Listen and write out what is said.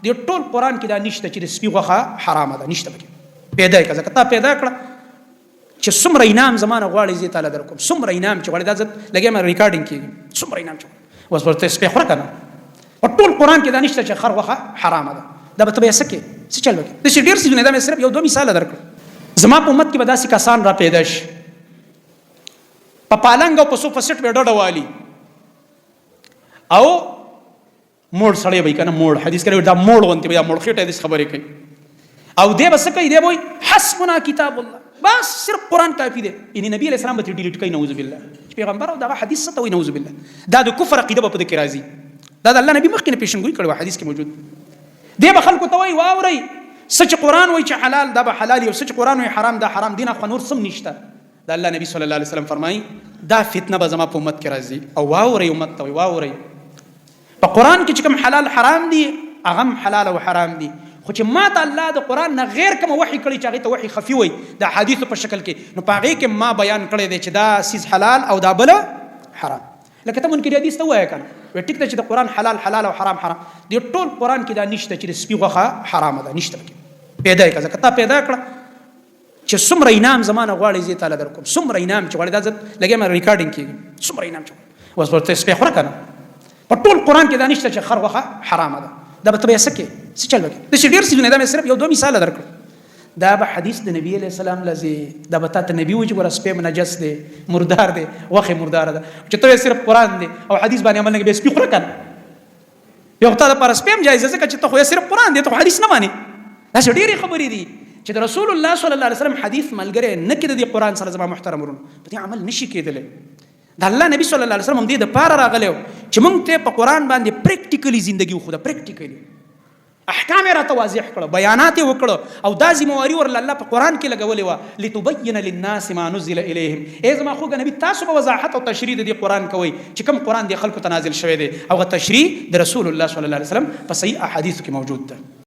د ټول قران کې دا نشته چې د سپي غوښه حرامه ده، نشته پکې. پیدا یې کړه، کته پیدا کړه چې څومره انعام زمانه غواړي زه تعالی درکوم، څومره انعام چې غواړي دا زه لګیم ریکارډینګ کیږي، څومره انعام چې اوس ورته سپي خوره کنه. په ټول قران کې دا نشته چې خر غوښه حرامه ده. دا به ته سکه څه چل وکړي. د ډیر څه نه، دا مې صرف یو دوه مثال درکړم. زما په امت کې به داسې کسان را پیدا شي په پالنګ او په صوفه سیټ به ډډه والی او موړ سړی وای کنه، موړ حدیث کوي دا موړ ونته بیا موړ خېټه دې خبرې کوي او دې بس کوي دې وای حسبنا کتاب الله، بس صرف قران کافی دی. ان نبی علیہ السلام به ډیلیټ کوي، نعوذ بالله. پیغمبر او دا حدیث ته وای نعوذ بالله. دا د کفر عقیده په دې کې راځي. دا د الله نبی مخکې پیشنګوئی کړو، حدیث کې موجود. دې به خلکو ته وای واوري سچ قران وای چې حلال دا به حلال او سچ قران وای حرام دا حرام، دینه خو نور سم نشته. دا الله نبی صلی الله علیه وسلم فرمایي دا فتنه به زما په امت کې راځي او واوري امت ته واوري. په قران کې چې کوم حلال حرام دي هغه حلال او حرام دي، خو چې ما ته الله د قران نه غیر کوم وحی کړی چې هغه ته وحی خفي وای د حدیث په شکل کې، نو په هغه کې ما بیان کړی دی چې دا سیز حلال او دا بل حرام. لکه ته منکر حدیث ته وایې کنه وای ټیک ده چې د قران حلال او حرام دی. ټول قران کې دا نشته چې د سپي غوښه حرامه ده، نشته پکې. پیدا یې کړه، کته پیدا کړه چې څومره انعام زمانه غواړي زه تعالی درکوم، څومره انعام چې غواړي دا زه لګیم ریکارډینګ کیږي، څومره انعام چې اوس ورته سپي خوره کنه. په ټول قران کې دا نشته چې خر غوښه حرامه ده. دا به ته سکه څه چل وکړي. د ډیر څه نه، دا مې صرف یو دوه مثال درکړم. دا به حدیث د نبی علیہ السلام لزی دا به ته نبی وجه ور سپې نجس دی، مردار دی، وخه مردار ده، چې ته صرف قران دی او حدیث باندې عمل نه به سپې خوره کنه. یو ته پر سپېم جایز ځکه چې ته خو صرف قران دی ته حدیث نه مانی. دا ډېری خبرې دي چې د رسول الله صلی الله علیه وسلم حدیث ملګری نه کړي د قران سره. زما محترم ورونو په دې عمل نشي کېدلی. د الله نبی صلی الله علیه وسلم دې د پاره راغلی چې موږ ته په قران باندې پریکټیکلی ژوندۍ وخو، دا پریکټیکلی احکام را توضیح کړه، بیانات وکړه او دا ذمہواری ور الله په قران کې لګولې و لتبین للناس ما نزل الیهم. ای زما خو نبی تاسو په وضاحت او تشریح د قران کوي چې کوم قران د خلکو ته نازل شوی دی او غو تشریح د رسول الله صلی الله علیه وسلم په صحیح احادیث کې موجود ده.